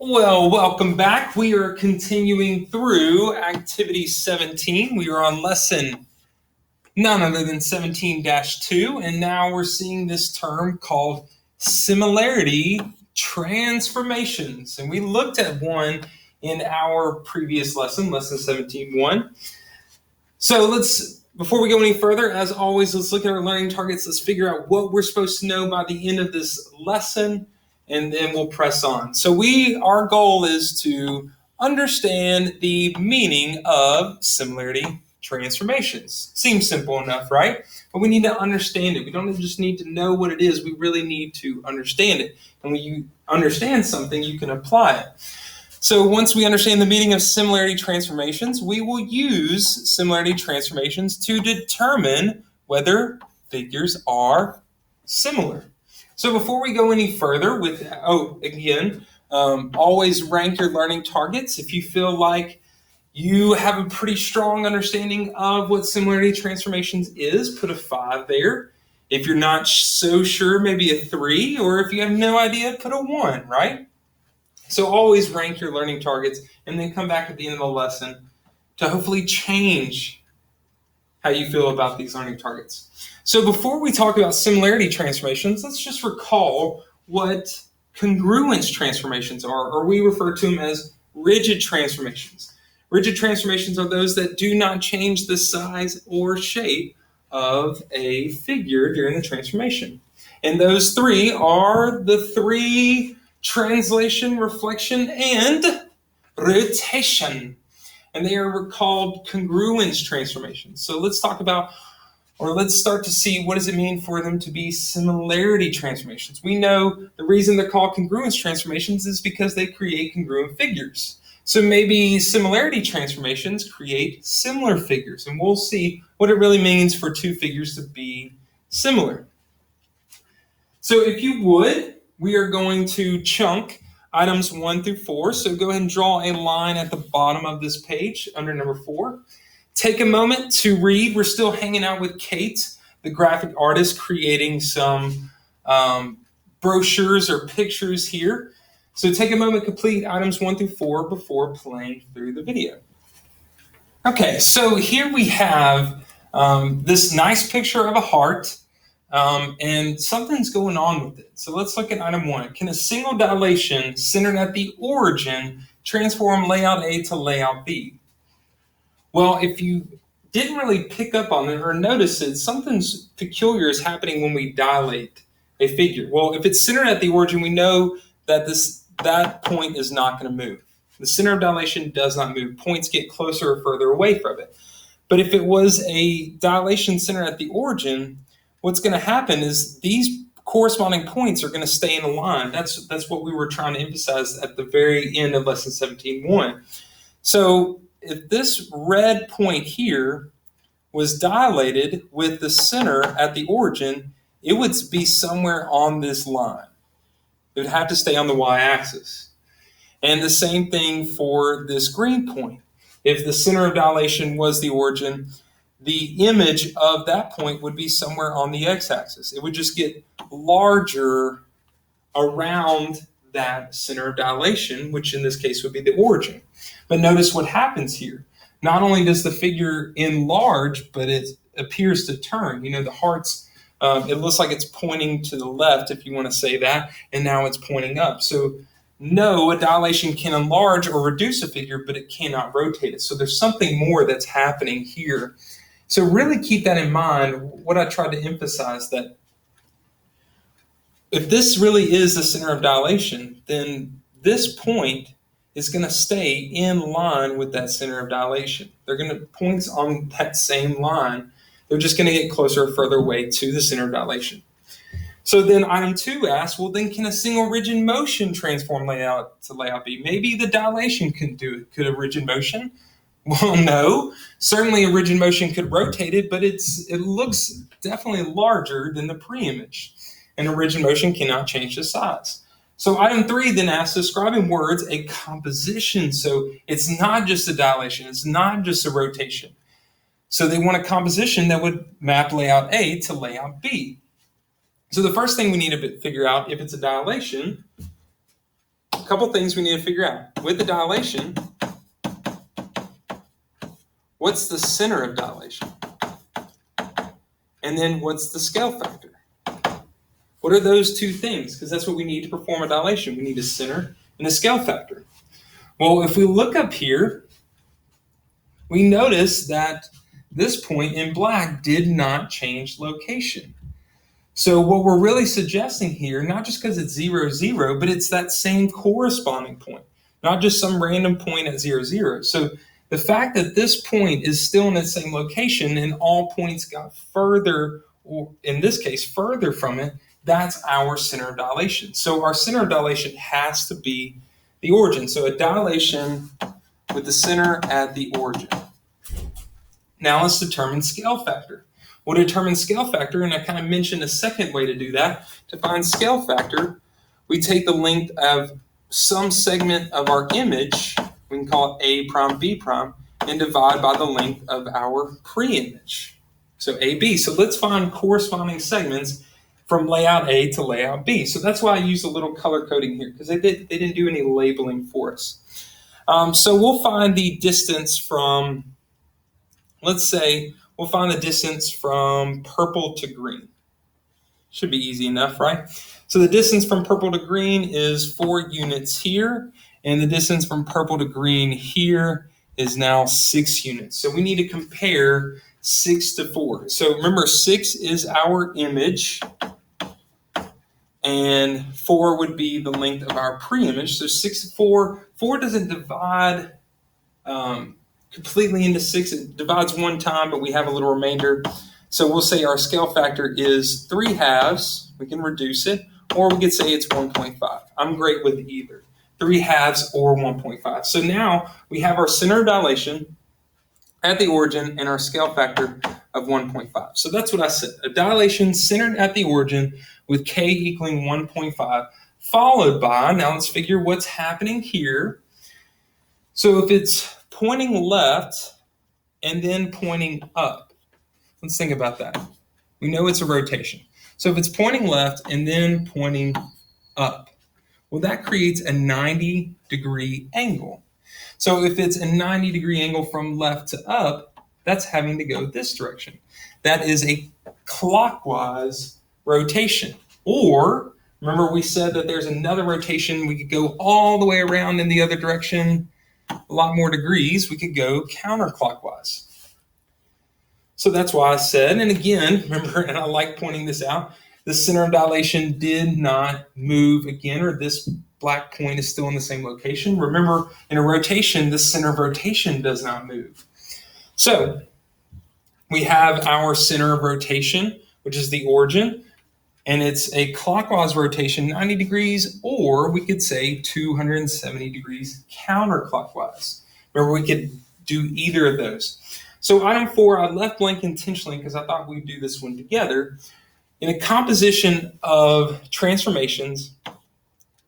Well, welcome back. We are continuing through Activity 17. We are on lesson none other than 17-2, and now we're seeing this term called similarity transformations. And we looked at one in our previous lesson, lesson 17.1. So before we go any further, as always, let's look at our learning targets. Let's figure out what we're supposed to know by the end of this lesson, and then we'll press on. So our goal is to understand the meaning of similarity transformations. Seems simple enough, right? But we need to understand it. We don't just need to know what it is. We really need to understand it. And when you understand something, you can apply it. So once we understand the meaning of similarity transformations, we will use similarity transformations to determine whether figures are similar. So before we go any further always rank your learning targets. If you feel like you have a pretty strong understanding of what similarity transformations is, put a 5 there. If you're not so sure, maybe a 3, or if you have no idea, put a 1, right? So always rank your learning targets and then come back at the end of the lesson to hopefully change how you feel about these learning targets. So before we talk about similarity transformations, let's just recall what congruence transformations are, or we refer to them as rigid transformations. Rigid transformations are those that do not change the size or shape of a figure during the transformation. And those three are the three: translation, reflection, and rotation. And they are called congruence transformations. So let's start to see what does it mean for them to be similarity transformations. We know the reason they're called congruence transformations is because they create congruent figures. So maybe similarity transformations create similar figures, and we'll see what it really means for two figures to be similar. So if you would, we are going to chunk items 1 through 4. So go ahead and draw a line at the bottom of this page under number 4. Take a moment to read. We're still hanging out with Kate, the graphic artist, creating some brochures or pictures here. So take a moment to complete items 1 through 4 before playing through the video. Okay, so here we have this nice picture of a heart, and something's going on with it. So let's look at item 1. Can a single dilation centered at the origin transform layout A to layout B? Well, if you didn't really pick up on it or notice it, something's peculiar is happening when we dilate a figure. Well, if it's centered at the origin, we know that that point is not going to move. The center of dilation does not move. Points get closer or further away from it. But if it was a dilation centered at the origin, what's going to happen is these corresponding points are going to stay in a line. That's what we were trying to emphasize at the very end of lesson 17.1. So if this red point here was dilated with the center at the origin, it would be somewhere on this line. It would have to stay on the y-axis. And the same thing for this green point. If the center of dilation was the origin, the image of that point would be somewhere on the x-axis. It would just get larger around that center of dilation, which in this case would be the origin. But notice what happens here. Not only does the figure enlarge, but it appears to turn. The heart's it looks like it's pointing to the left, if you want to say that, and now it's pointing up. So no, a dilation can enlarge or reduce a figure, but it cannot rotate it. So there's something more that's happening here. So really keep that in mind. What I tried to emphasize, that if this really is the center of dilation, then this point is going to stay in line with that center of dilation. They're going to points on that same line. They're just going to get closer or further away to the center of dilation. So then item 2 asks, well, then can a single rigid motion transform layout to layout B? Maybe the dilation can do it. Could a rigid motion? Well, no. Certainly a rigid motion could rotate it, but it looks definitely larger than the pre-image. And a rigid motion cannot change the size. So item 3 then asks, describe in words a composition. So it's not just a dilation. It's not just a rotation. So they want a composition that would map layout A to layout B. So the first thing we need to figure out, if it's a dilation, a couple things we need to figure out. With the dilation, what's the center of dilation? And then what's the scale factor? What are those two things? Because that's what we need to perform a dilation. We need a center and a scale factor. Well, if we look up here, we notice that this point in black did not change location. So what we're really suggesting here, not just because it's 0, 0, but it's that same corresponding point, not just some random point at 0, 0. So the fact that this point is still in the same location and all points got further, or in this case, further from it, that's our center of dilation. So our center of dilation has to be the origin. So a dilation with the center at the origin. Now let's determine scale factor. We'll determine scale factor, and I kind of mentioned a second way to do that. To find scale factor, we take the length of some segment of our image, we can call it A prime, B prime, and divide by the length of our pre-image. So AB. So let's find corresponding segments from layout A to layout B. So that's why I use a little color coding here, because they didn't do any labeling for us. So we'll find the distance from, let's say, we'll find the distance from purple to green. Should be easy enough, right? So the distance from purple to green is 4 units here, and the distance from purple to green here is now 6 units. So we need to compare 6 to 4. So remember, 6 is our image, and 4 would be the length of our pre-image. So 6 to 4, 4 doesn't divide completely into 6. It divides one time, but we have a little remainder. So we'll say our scale factor is 3/2. We can reduce it, or we could say it's 1.5. I'm great with either, 3/2 or 1.5. So now we have our center of dilation at the origin and our scale factor of 1.5. So that's what I said. A dilation centered at the origin with K equaling 1.5, followed by, now let's figure what's happening here. So if it's pointing left and then pointing up, let's think about that. We know it's a rotation. So if it's pointing left and then pointing up, well, that creates a 90-degree angle. So if it's a 90-degree angle from left to up, that's having to go this direction. That is a clockwise rotation. Or, remember we said that there's another rotation. We could go all the way around in the other direction, a lot more degrees. We could go counterclockwise. So that's why I said, and again, remember, and I like pointing this out, the center of dilation did not move again, or this black point is still in the same location. Remember, in a rotation, the center of rotation does not move. So we have our center of rotation, which is the origin, and it's a clockwise rotation, 90 degrees, or we could say 270 degrees counterclockwise. Remember, we could do either of those. So item 4, I left blank intentionally because I thought we'd do this one together. In a composition of transformations,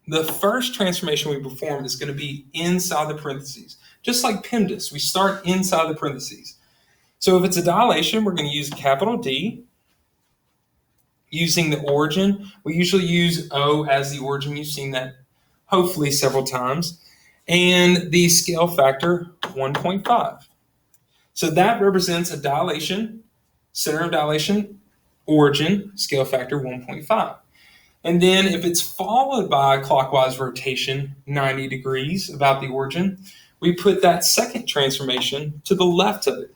the first transformation we perform is going to be inside the parentheses. Just like PEMDAS, we start inside the parentheses. So if it's a dilation, we're going to use a capital D. Using the origin, we usually use O as the origin. You've seen that hopefully several times. And the scale factor, 1.5. So that represents a dilation, center of dilation, origin, scale factor 1.5. And then if it's followed by a clockwise rotation, 90 degrees about the origin, we put that second transformation to the left of it.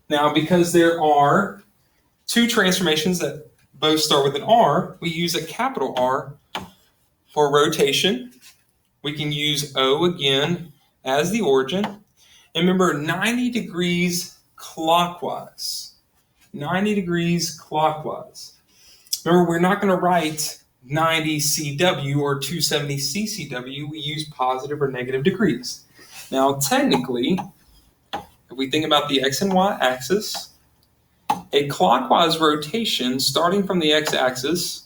Now, because there are two transformations that both start with an R, we use a capital R for rotation. We can use O again as the origin. And remember, 90 degrees clockwise. 90 degrees clockwise. Remember, we're not going to write 90 CW or 270 CCW. We use positive or negative degrees. Now, technically, if we think about the X and Y axis, a clockwise rotation starting from the x-axis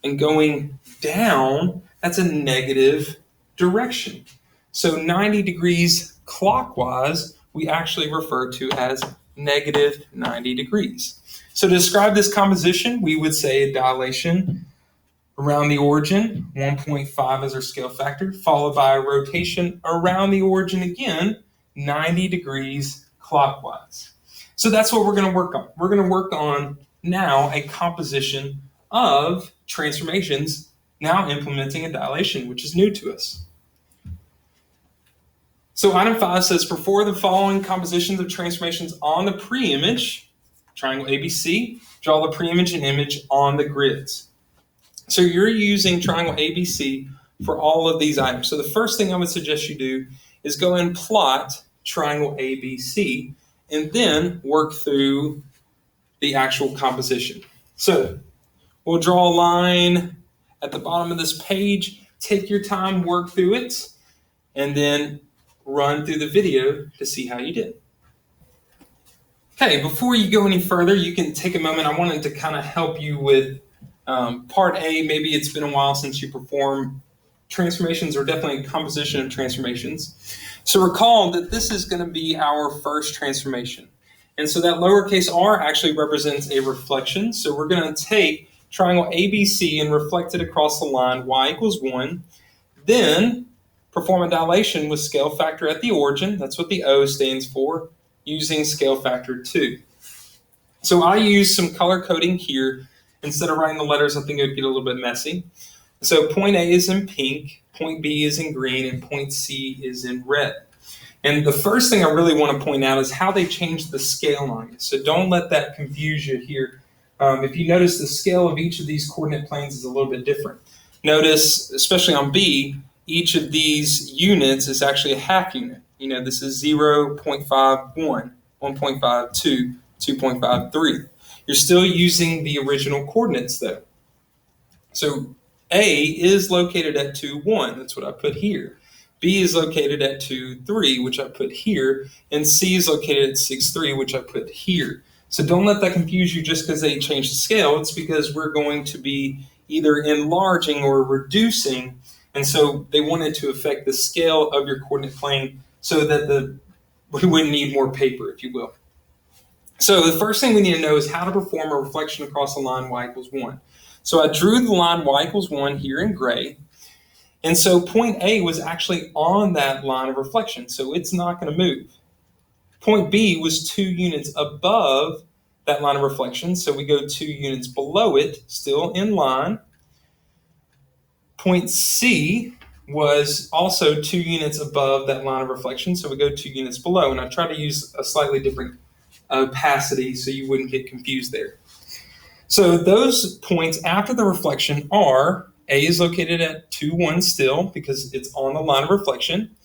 and going down, that's a negative direction. So 90 degrees clockwise, we actually refer to as negative 90 degrees. So to describe this composition, we would say a dilation around the origin, 1.5 as our scale factor, followed by a rotation around the origin again, 90 degrees clockwise. So that's what we're going to work on. We're going to work on now a composition of transformations, now implementing a dilation, which is new to us. So item 5 says, perform the following compositions of transformations on the pre-image, triangle ABC, draw the pre-image and image on the grids. So you're using triangle ABC for all of these items. So the first thing I would suggest you do is go and plot triangle ABC and then work through the actual composition. So we'll draw a line at the bottom of this page, take your time, work through it, and then run through the video to see how you did. Okay, before you go any further, you can take a moment. I wanted to kind of help you with part A. Maybe it's been a while since you performed transformations, or definitely a composition of transformations. So recall that this is going to be our first transformation. And so that lowercase r actually represents a reflection. So we're going to take triangle ABC and reflect it across the line y equals 1. Then perform a dilation with scale factor at the origin. That's what the O stands for, using scale factor 2. So I use some color coding here. Instead of writing the letters, I think it would get a little bit messy. So point A is in pink, point B is in green, and point C is in red. And the first thing I really want to point out is how they changed the scale on it. So don't let that confuse you here. If you notice, the scale of each of these coordinate planes is a little bit different. Notice, especially on B, each of these units is actually a half unit. You know, this is 0.51, 1.52, 2.53. You're still using the original coordinates though. So A is located at 2, 1. That's what I put here. B is located at 2, 3, which I put here. And C is located at 6, 3, which I put here. So don't let that confuse you just because they changed the scale. It's because we're going to be either enlarging or reducing. And so they wanted to affect the scale of your coordinate plane so that we wouldn't need more paper, if you will. So the first thing we need to know is how to perform a reflection across the line y equals 1. So I drew the line y equals 1 here in gray. And so point A was actually on that line of reflection, so it's not going to move. Point B was 2 units above that line of reflection, so we go 2 units below it, still in line. Point C was also 2 units above that line of reflection, so we go 2 units below. And I try to use a slightly different opacity so you wouldn't get confused there. So those points after the reflection are, A is located at 2, 1 still because it's on the line of reflection.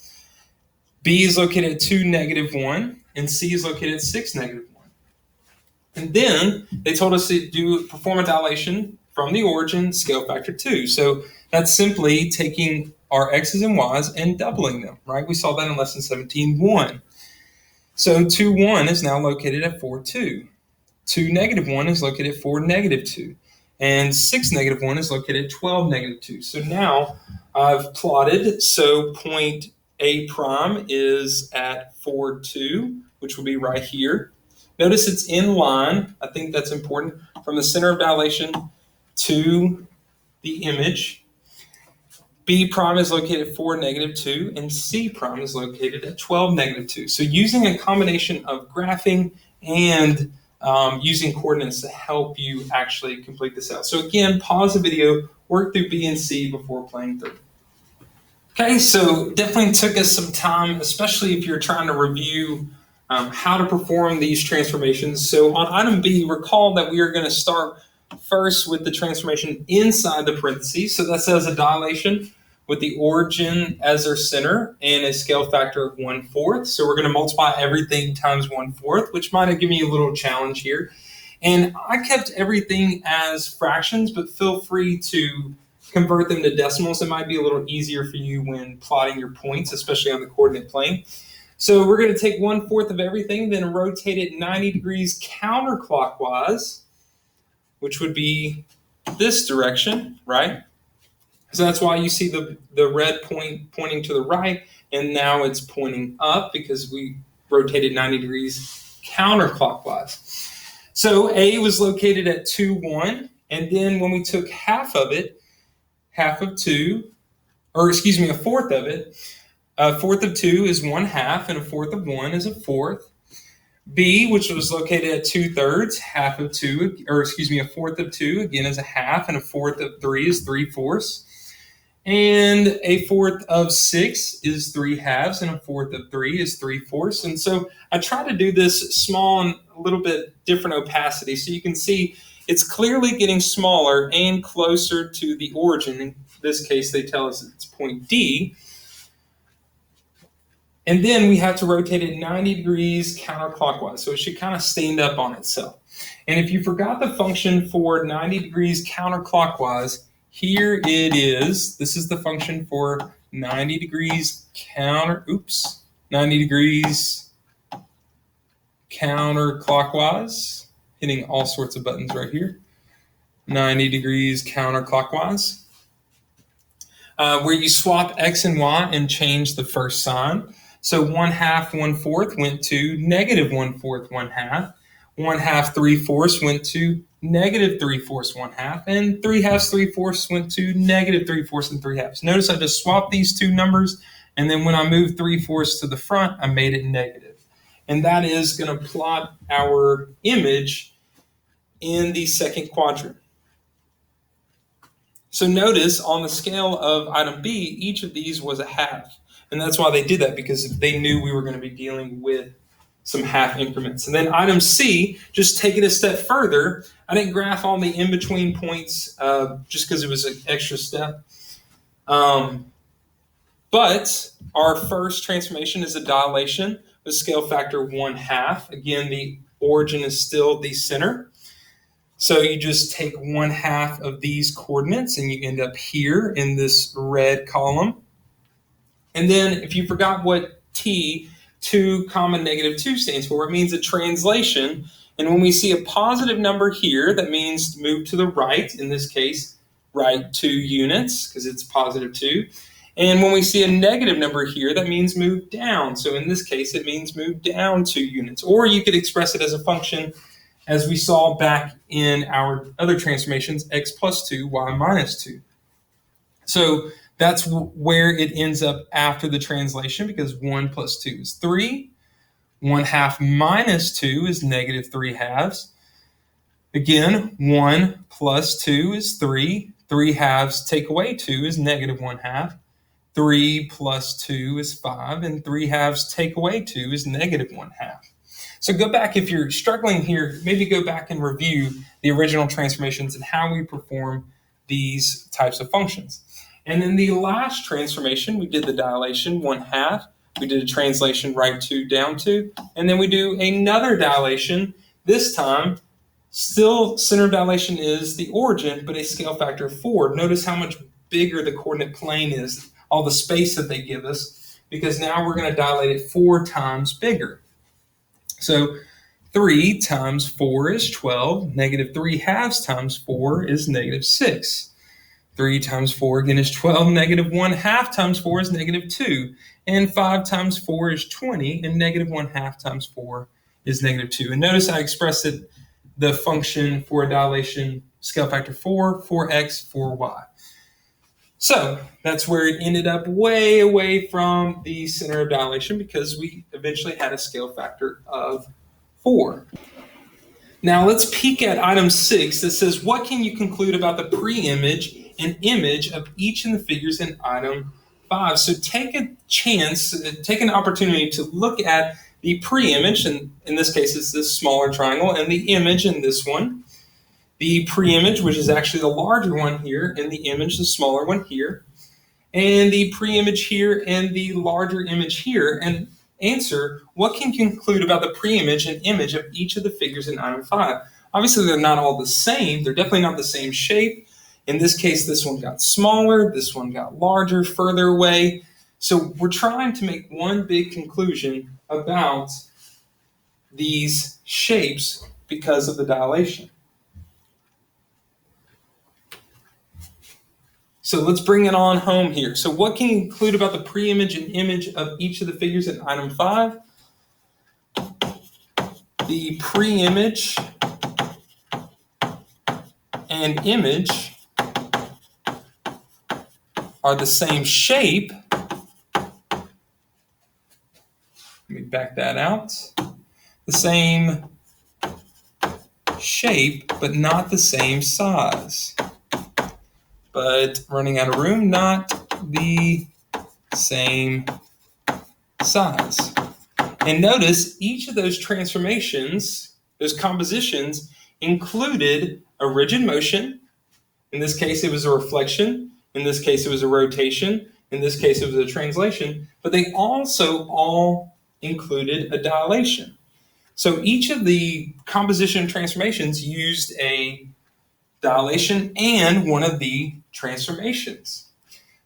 B is located at 2, -1, and C is located at 6, -1. And then they told us to perform a dilation from the origin, scale factor 2. So that's simply taking our x's and y's and doubling them, right? We saw that in lesson 17.1. So 2, 1 is now located at 4, 2. 2, -1 is located at 4, -2. And 6, -1 is located at 12, -2. So now I've plotted, so point A prime is at 4, 2, which will be right here. Notice it's in line. I think that's important. From the center of dilation to the image. B prime is located at 4, -2, and C prime is located at 12, -2. So using a combination of graphing and using coordinates to help you actually complete this out. So again, pause the video, work through B and C before playing through. Okay, so definitely took us some time, especially if you're trying to review how to perform these transformations. So on item B, recall that we are going to start first with the transformation inside the parentheses. So that says a dilation with the origin as our center and a scale factor of 1/4. So we're going to multiply everything times 1/4, which might have given you a little challenge here. And I kept everything as fractions, but feel free to convert them to decimals. It might be a little easier for you when plotting your points, especially on the coordinate plane. So we're going to take 1/4 of everything, then rotate it 90 degrees counterclockwise, which would be this direction, right? So that's why you see the red point pointing to the right, and now it's pointing up because we rotated 90 degrees counterclockwise. So A was located at 2, 1, and then when we took half of it, half of 2, or excuse me, a fourth of it. A fourth of 2 is 1/2, and a fourth of 1 is a fourth. B, which was located at 2/3, half of 2, or excuse me, a fourth of 2, again, is a half, and a fourth of 3 is 3/4. And a fourth of 6 is 3/2, and a fourth of 3 is 3/4. And so I try to do this small and a little bit different opacity so you can see it's clearly getting smaller and closer to the origin. In this case, they tell us it's point D. And then we have to rotate it 90 degrees counterclockwise. So it should kind of stand up on itself. And if you forgot the function for 90 degrees counterclockwise, here it is. This is the function for 90 degrees 90 degrees counterclockwise. Hitting all sorts of buttons right here. 90 degrees counterclockwise. Where you swap x and y and change the first sign. So 1/2, 1/4 went to negative 1/4, 1/2. 1/2, 3/4 went to negative 3/4, 1/2. And 3/2, 3/4 went to negative 3/4 and 3/2. Notice I just swapped these two numbers, and then when I moved 3/4 to the front, I made it negative. And that is going to plot our image in the second quadrant. So notice on the scale of item B, each of these was a half. And that's why they did that, because they knew we were going to be dealing with some half increments. And then item C, just take it a step further. I didn't graph all the in-between points just because it was an extra step. But our first transformation is a dilation with scale factor 1/2. Again, the origin is still the center. So you just take 1/2 of these coordinates and you end up here in this red column. And then if you forgot what T, 2, -2 stands for, it means a translation. And when we see a positive number here, that means move to the right. In this case, right 2 units because it's positive 2. And when we see a negative number here, that means move down. So in this case, it means move down 2 units. Or you could express it as a function as we saw back in our other transformations, x plus 2, y minus 2. So that's where it ends up after the translation, because 1 plus 2 is 3. 1/2 minus 2 is negative 3/2. Again, 1 plus 2 is 3. 3/2 take away 2 is negative 1/2. 3 plus 2 is 5. And 3/2 take away 2 is negative 1/2. So go back, if you're struggling here, maybe go back and review the original transformations and how we perform these types of functions. And then the last transformation, we did the dilation 1/2. We did a translation right 2, down 2. And then we do another dilation. This time, still center of dilation is the origin, but a scale factor of 4. Notice how much bigger the coordinate plane is, all the space that they give us, because now we're going to dilate it 4 times bigger. So 3 times 4 is 12. Negative 3/2 times 4 is negative 6. 3 times 4 again is 12. Negative 1/2 times 4 is negative 2. And 5 times 4 is 20. And negative 1/2 times 4 is negative 2. And notice I expressed it, the function for a dilation, scale factor 4, 4x, 4y. So that's where it ended up way away from the center of dilation, because we eventually had a scale factor of 4. Now let's peek at item 6 that says, what can you conclude about the pre-image and image of each of the figures in item 5? So take a chance, take an opportunity to look at the pre-image, and in this case it's this smaller triangle, and the image in this one. The pre-image, which is actually the larger one here, and the image, the smaller one here, and the pre-image here and the larger image here, and answer, what can you conclude about the pre-image and image of each of the figures in item 5? Obviously, they're not all the same. They're definitely not the same shape. In this case, this one got smaller, this one got larger, further away. So we're trying to make one big conclusion about these shapes because of the dilation. So let's bring it on home here. So what can you conclude about the pre-image and image of each of the figures in item 5? The pre-image and image are the same shape. Let me back that out. The same shape, but not the same size. But running out of room, not the same size. And notice each of those transformations, those compositions, included a rigid motion. In this case, it was a reflection. In this case, it was a rotation. In this case, it was a translation. But they also all included a dilation. So each of the composition transformations used a dilation and one of the transformations.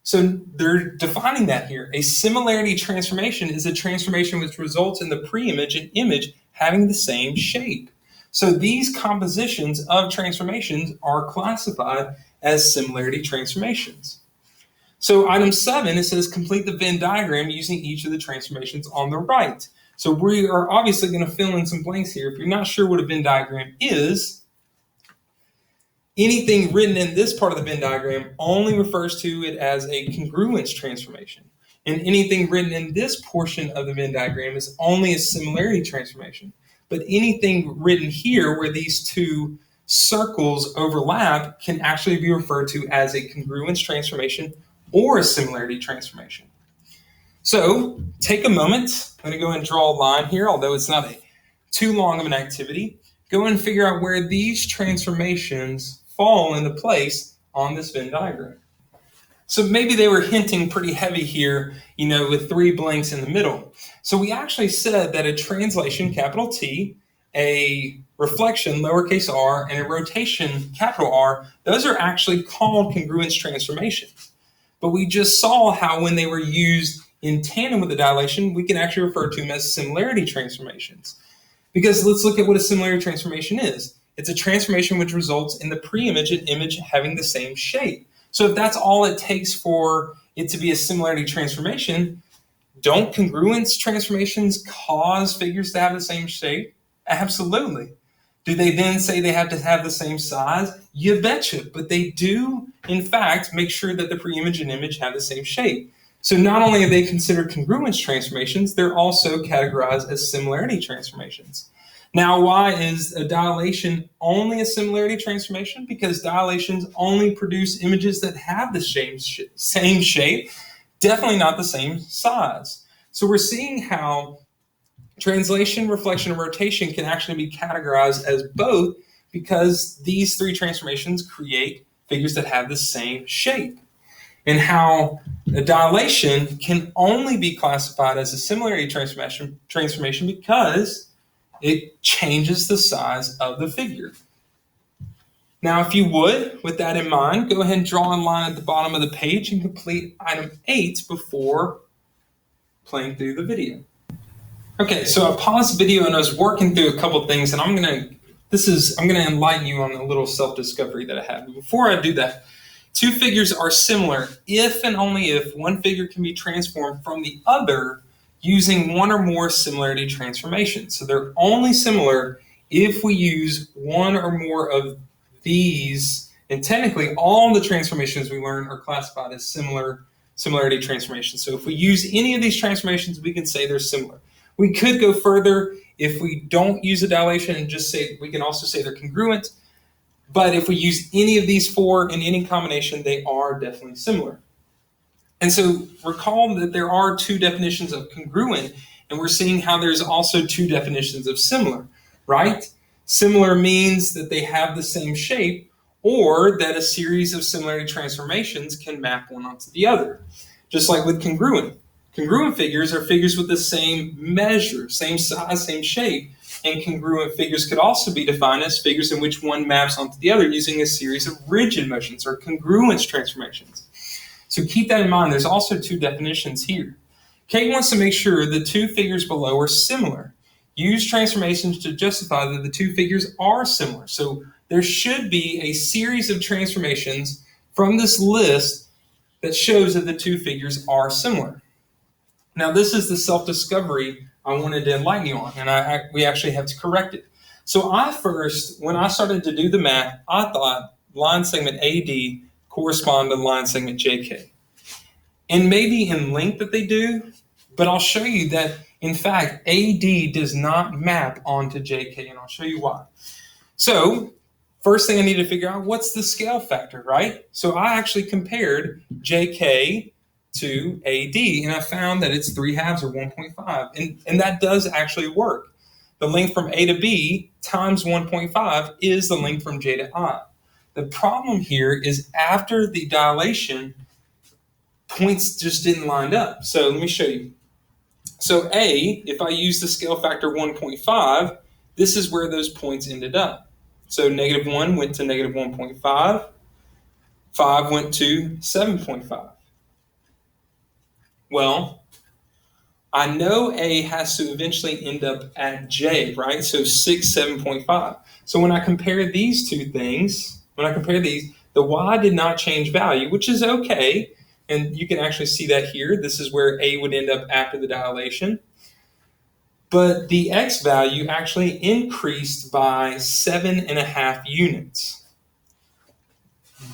So they're defining that here. A similarity transformation is a transformation which results in the pre-image and image having the same shape. So these compositions of transformations are classified as similarity transformations. So item 7, it says complete the Venn diagram using each of the transformations on the right. So we are obviously going to fill in some blanks here. If you're not sure what a Venn diagram is, anything written in this part of the Venn diagram only refers to it as a congruence transformation. And anything written in this portion of the Venn diagram is only a similarity transformation. But anything written here where these two circles overlap can actually be referred to as a congruence transformation or a similarity transformation. So take a moment. I'm going to go and draw a line here, although it's not too long of an activity. Go and figure out where these transformations fall into place on this Venn diagram. So maybe they were hinting pretty heavy here, with 3 blanks in the middle. So we actually said that a translation, capital T, a reflection, lowercase r, and a rotation, capital R, those are actually called congruence transformations. But we just saw how when they were used in tandem with the dilation, we can actually refer to them as similarity transformations. Because let's look at what a similarity transformation is. It's a transformation which results in the pre-image and image having the same shape. So if that's all it takes for it to be a similarity transformation, don't congruence transformations cause figures to have the same shape? Absolutely. Do they then say they have to have the same size? You betcha. But they do, in fact, make sure that the pre-image and image have the same shape. So not only are they considered congruence transformations, they're also categorized as similarity transformations. Now, why is a dilation only a similarity transformation? Because dilations only produce images that have the same shape, definitely not the same size. So we're seeing how translation, reflection, and rotation can actually be categorized as both because these 3 transformations create figures that have the same shape. And how a dilation can only be classified as a similarity transformation because it changes the size of the figure. Now, if you would, with that in mind, go ahead and draw a line at the bottom of the page and complete item 8 before playing through the video. Okay, so I paused the video and I was working through a couple things, and I'm gonna enlighten you on a little self-discovery that I had. But before I do that, 2 figures are similar if and only if one figure can be transformed from the other using one or more similarity transformations. So they're only similar if we use one or more of these, and technically all the transformations we learn are classified as similarity transformations. So if we use any of these transformations, we can say they're similar. We could go further if we don't use a dilation and just say, we can also say they're congruent. But if we use any of these 4 in any combination, they are definitely similar. And so recall that there are 2 definitions of congruent, and we're seeing how there's also 2 definitions of similar, right? Similar means that they have the same shape, or that a series of similarity transformations can map one onto the other. Just like with congruent. Congruent figures are figures with the same measure, same size, same shape. And congruent figures could also be defined as figures in which one maps onto the other using a series of rigid motions or congruence transformations. So keep that in mind. There's also 2 definitions here. Kate wants to make sure the 2 figures below are similar. Use transformations to justify that the 2 figures are similar. So there should be a series of transformations from this list that shows that the 2 figures are similar. Now, this is the self-discovery I wanted to enlighten you on, and we actually have to correct it. So when I started to do the math, I thought line segment AD corresponded to line segment JK. and maybe in length that they do, but I'll show you that, in fact, AD does not map onto JK, and I'll show you why. So first thing I need to figure out, what's the scale factor, right? So I actually compared JK to AD, and I found that it's 3/2 or 1.5, and that does actually work. The length from A to B times 1.5 is the length from J to I. The problem here is after the dilation, points just didn't line up. So let me show you. So A, if I use the scale factor 1.5, this is where those points ended up. So -1 went to -1.5, 5 went to 7.5. Well, I know A has to eventually end up at J, right? So 6, 7.5. So when I compare these two things, the Y did not change value, which is okay. And you can actually see that here. This is where A would end up after the dilation. But the X value actually increased by 7.5 units.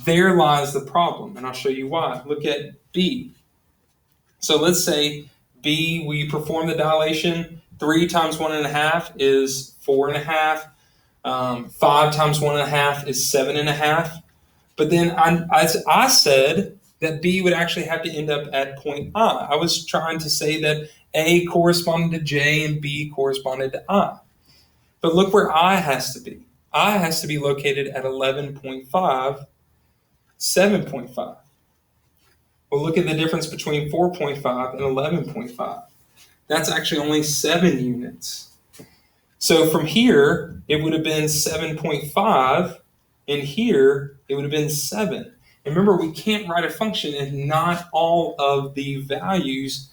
There lies the problem, and I'll show you why. Look at B. So let's say B, we perform the dilation. 3 times 1.5 is 4.5. 5 times 1.5 is 7.5. But then as I said that B would actually have to end up at point I. I was trying to say that A corresponded to J and B corresponded to I. But look where I has to be. I has to be located at 11.5, 7.5. Well, look at the difference between 4.5 and 11.5. That's actually only 7 units. So from here, it would have been 7.5, and here, it would have been 7. And remember, we can't write a function if not all of the values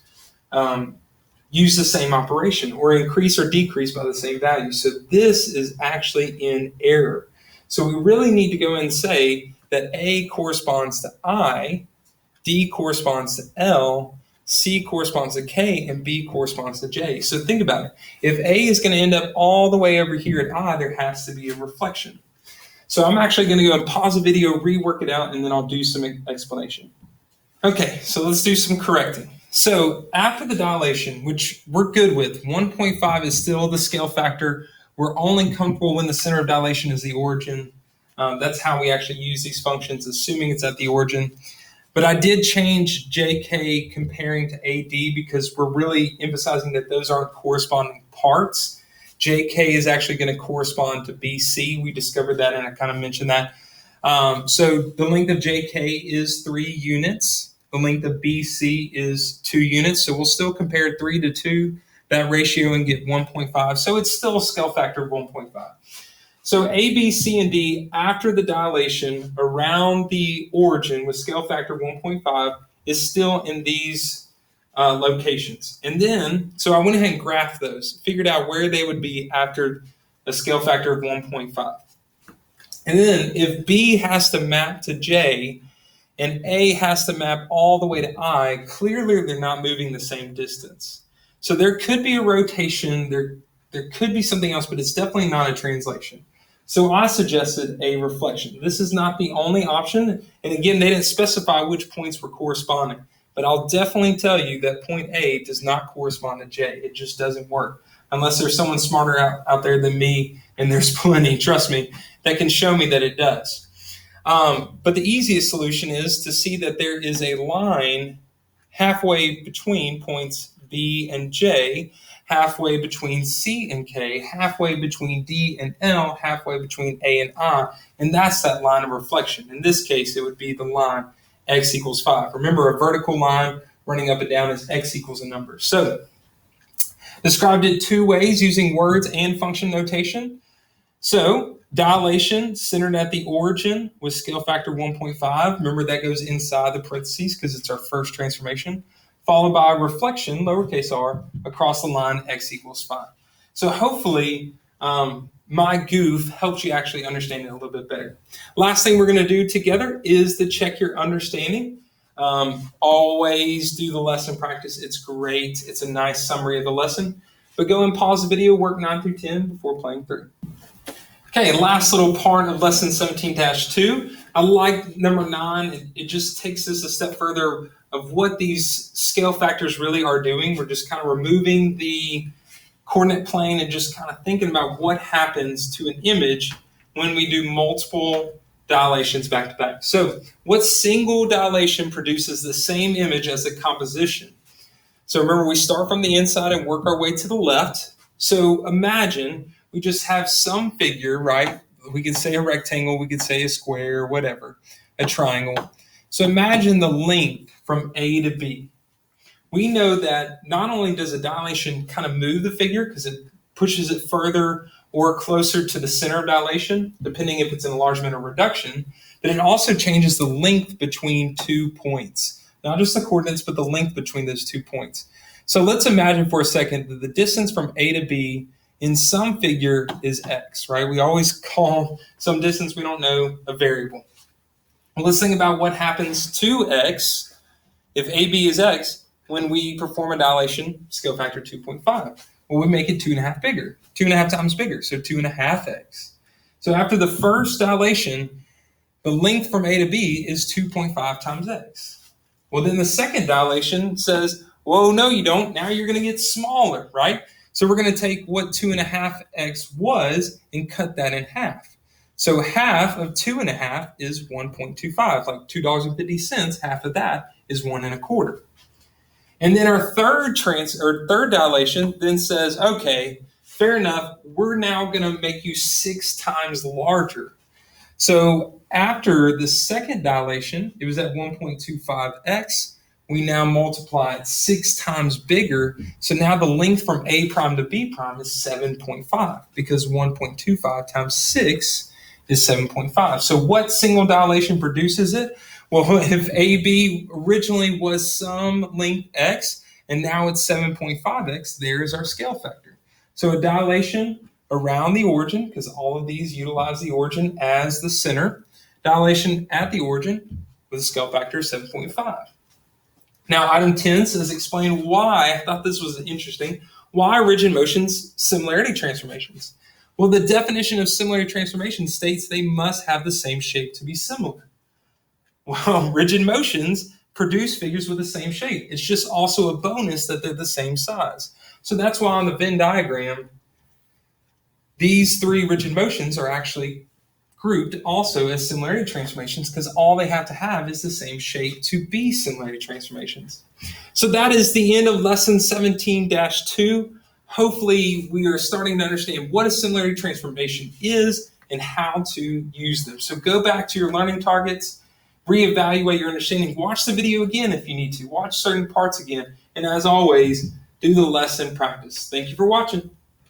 use the same operation or increase or decrease by the same value. So this is actually in error. So we really need to go and say that A corresponds to I, D corresponds to L, C corresponds to K, and B corresponds to J. So think about it. If A is going to end up all the way over here at I, there has to be a reflection. So I'm actually going to go and pause the video, rework it out, and then I'll do some explanation. Okay, so let's do some correcting. So after the dilation, which we're good with, 1.5 is still the scale factor. We're only comfortable when the center of dilation is the origin. That's how we actually use these functions, assuming it's at the origin. But I did change JK comparing to AD because we're really emphasizing that those aren't corresponding parts. JK is actually going to correspond to BC. We discovered that, and I kind of mentioned that. So the length of JK is 3 units. The length of BC is 2 units. So we'll still compare 3 to 2, that ratio, and get 1.5. So it's still a scale factor of 1.5. So A, B, C, and D, after the dilation around the origin with scale factor 1.5, is still in these locations. And then, so I went ahead and graphed those, figured out where they would be after a scale factor of 1.5. And then if B has to map to J and A has to map all the way to I, clearly they're not moving the same distance. So there could be a rotation, there could be something else, but it's definitely not a translation. So I suggested a reflection. This is not the only option. And again, they didn't specify which points were corresponding. But I'll definitely tell you that point A does not correspond to J. It just doesn't work. Unless there's someone smarter out there than me, and there's plenty, trust me, that can show me that it does. But the easiest solution is to see that there is a line halfway between points B and J, halfway between C and K, halfway between D and L, halfway between A and I, and that's that line of reflection. In this case, it would be the line x equals 5. Remember, a vertical line running up and down is x equals a number. So, described it 2 ways using words and function notation. So, dilation centered at the origin with scale factor 1.5. Remember, that goes inside the parentheses because it's our first transformation. Followed by reflection, lowercase r, across the line x equals 5. So hopefully my goof helps you actually understand it a little bit better. Last thing we're going to do together is to check your understanding. Always do the lesson practice. It's great. It's a nice summary of the lesson. But go and pause the video, work 9 through 10 before playing through. Okay, last little part of lesson 17-2. I like number 9. It just takes us a step further of what these scale factors really are doing. We're just kind of removing the coordinate plane and just kind of thinking about what happens to an image when we do multiple dilations back to back. So what single dilation produces the same image as the composition? So remember, we start from the inside and work our way to the left. So imagine we just have some figure, right? We could say a rectangle, we could say a square, whatever, a triangle. So imagine the length from A to B. We know that not only does a dilation kind of move the figure because it pushes it further or closer to the center of dilation, depending if it's an enlargement or reduction, but it also changes the length between 2 points. Not just the coordinates, but the length between those 2 points. So let's imagine for a second that the distance from A to B in some figure is x, right? We always call some distance we don't know a variable. Well, let's think about what happens to x if AB is x when we perform a dilation, scale factor 2.5. Well, we make it 2.5 bigger, 2.5 times bigger, so 2.5x. So after the first dilation, the length from A to B is 2.5 times x. Well, then the second dilation says, whoa, no, you don't. Now you're going to get smaller, right? So we're going to take what 2.5x was and cut that in half. So half of 2.5 is 1.25, like $2.50. Half of that is 1.25. And then our third dilation then says, okay, fair enough. We're now going to make you 6 times larger. So after the second dilation, it was at 1.25x. We now multiply it 6 times bigger. So now the length from A prime to B prime is 7.5 because 1.25 times 6 is 7.5. So what single dilation produces it? Well, if AB originally was some length x and now it's 7.5x, there's our scale factor. So a dilation around the origin, because all of these utilize the origin as the center, dilation at the origin with a scale factor of 7.5. Now, item 10 says explain why, I thought this was interesting, why rigid motions similarity transformations. Well, the definition of similarity transformation states they must have the same shape to be similar. Well, rigid motions produce figures with the same shape. It's just also a bonus that they're the same size. So that's why on the Venn diagram, these 3 rigid motions are actually grouped also as similarity transformations because all they have to have is the same shape to be similarity transformations. So that is the end of lesson 17-2. Hopefully we are starting to understand what a similarity transformation is and how to use them. So go back to your learning targets, reevaluate your understanding, watch the video again if you need to, watch certain parts again, and as always, do the lesson practice. Thank you for watching.